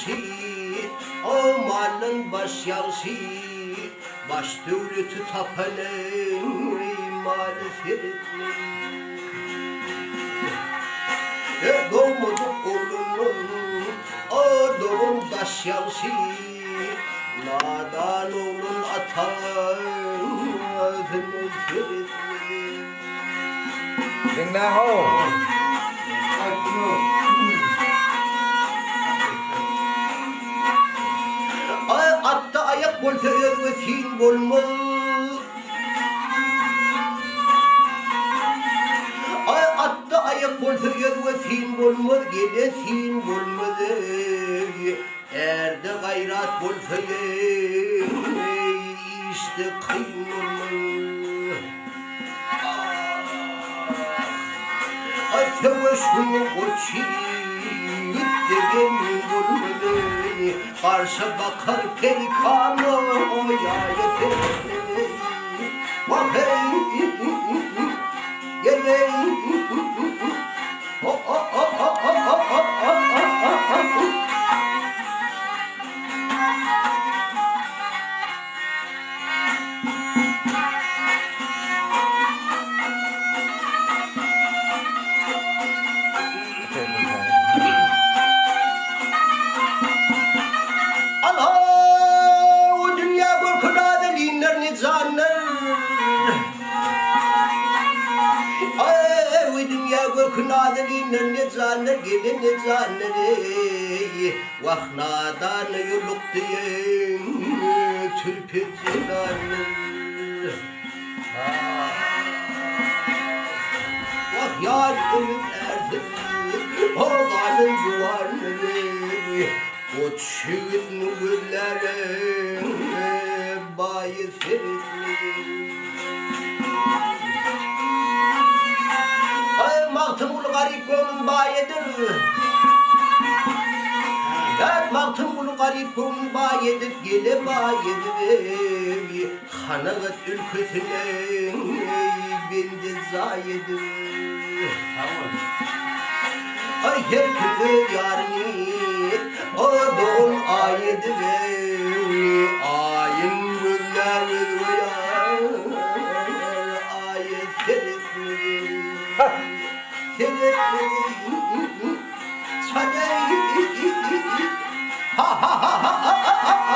yansı, o malın baş yansı, baş devleti tapanın marifetli. Doğmadık oğlunun, o doğum taş yansı, nadan oğlun atan özünü Dinle ho. Atta ayak bolsa örvesin bolmaz. Atta ayak bolsa örvesin bolmaz. Gelesin bolmaz. Erde gayrat bolsa işte kıyım olmaz. Savaş günü koçi degen bolmadı. Karşı bakar pelikanı o yaya sesli. Vahey geley. Oh oh oh oh oh oh oh oh. Kınalı'nın ne zanner gelin ne zanneri Vahnadan yoluk diye türpetiler Vah yar ömürlerdi o galın zuvarları O çığın nüvürlere bayı feritleri Maltımul garip gönül bayedir Maltımul garip gönül bayedir Gele bayedir Hanagat ülkesine bende zayedir Ay her türlü yarını O doğum ayedir Ayın güller rüyar Ayet serettir Ha ha ha ha ha ha